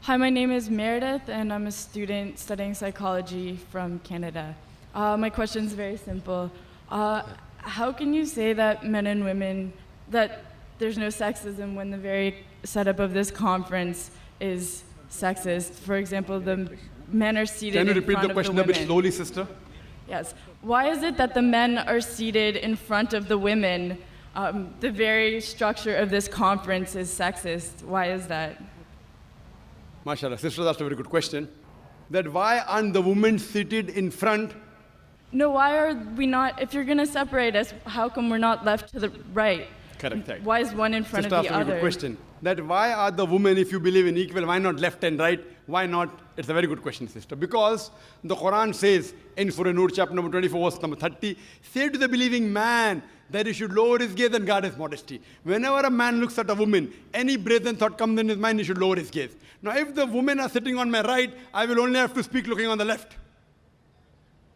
Hi, my name is Meredith, and I'm a student studying psychology from Canada. My question is very simple. How can you say that men and women, that there's no sexism when the very setup of this conference is sexist? For example, the men are seated in front of the women. Can you repeat the question a bit slowly, sister? Yes. Why is it that the men are seated in front of the women? The very structure of this conference is sexist. Why is that? MashaAllah, sister, that's a very good question. That why aren't the women seated in front? No, why are we not, if you're going to separate us, how come we're not left to the right? Correct. Why is one in front sister, of the that's a very other? good question. That why are the women, if you believe in equal, why not left and right? Why not? It's a very good question, sister. Because the Quran says in Surah Nur, chapter number 24, verse number 30, say to the believing man that he should lower his gaze and guard his modesty. Whenever a man looks at a woman, any brazen thought comes in his mind, he should lower his gaze. Now, if the women are sitting on my right, I will only have to speak looking on the left.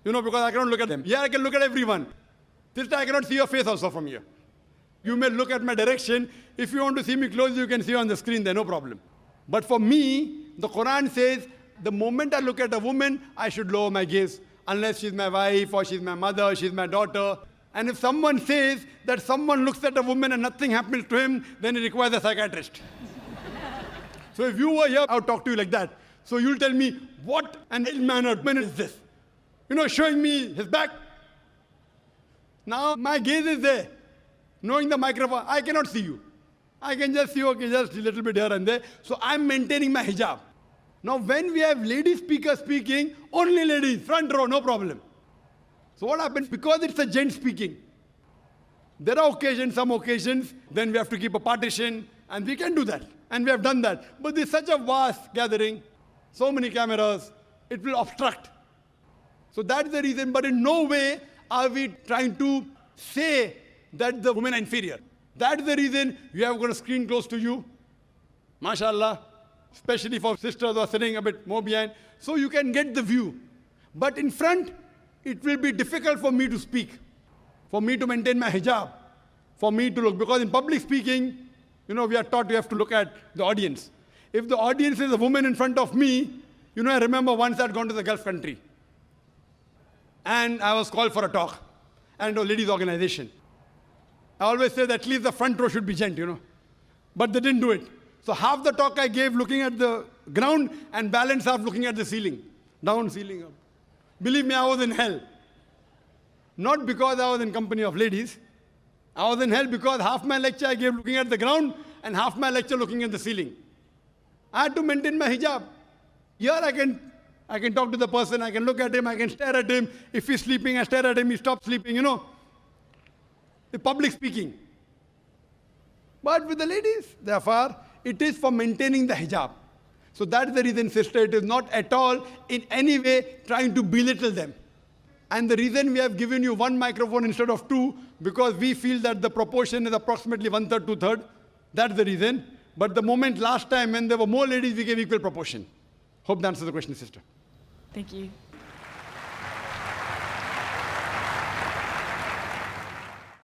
You know, because I cannot look at them. Yeah, I can look at everyone. Sister, I cannot see your face also from here. You may look at my direction. If you want to see me close, you can see on the screen there, no problem. But for me, the Quran says, the moment I look at a woman, I should lower my gaze. Unless she's my wife, or she's my mother, she's my daughter. And if someone says that someone looks at a woman and nothing happens to him, then he requires a psychiatrist. So if you were here, I would talk to you like that. So you'll tell me, what an ill-mannered man is this? You know, showing me his back. Now my gaze is there. Knowing the microphone, I cannot see you. I can just see, okay, just a little bit here and there. So I'm maintaining my hijab. Now when we have lady speakers speaking, only ladies, front row, no problem. So what happens? Because it's a gent speaking, there are occasions, some occasions, then we have to keep a partition, and we can do that. And we have done that. But there's such a vast gathering, so many cameras, it will obstruct. So that's the reason, but in no way are we trying to say that the women are inferior. That's the reason we have got a screen close to you, mashallah, especially for sisters who are sitting a bit more behind, so you can get the view. But in front, it will be difficult for me to speak, for me to maintain my hijab, for me to look, because in public speaking, you know, we are taught we have to look at the audience. If the audience is a woman in front of me, you know, I remember once I'd gone to the Gulf country, and I was called for a talk, and a ladies' organization. I always say that at least the front row should be gent, you know. But they didn't do it. So half the talk I gave looking at the ground and balance half looking at the ceiling. Down, ceiling, up. Believe me, I was in hell. Not because I was in company of ladies. I was in hell because half my lecture I gave looking at the ground and half my lecture looking at the ceiling. I had to maintain my hijab. Here I can talk to the person, I can look at him, I can stare at him. If he's sleeping, I stare at him, he stops sleeping, you know. The public speaking. But with the ladies, therefore, it is for maintaining the hijab. So that's the reason, sister, it is not at all in any way trying to belittle them. And the reason we have given you one microphone instead of two, because we feel that the proportion is approximately 1/3, 2/3. That's the reason. But the moment last time when there were more ladies, we gave equal proportion. Hope that answers the question, sister. Thank you.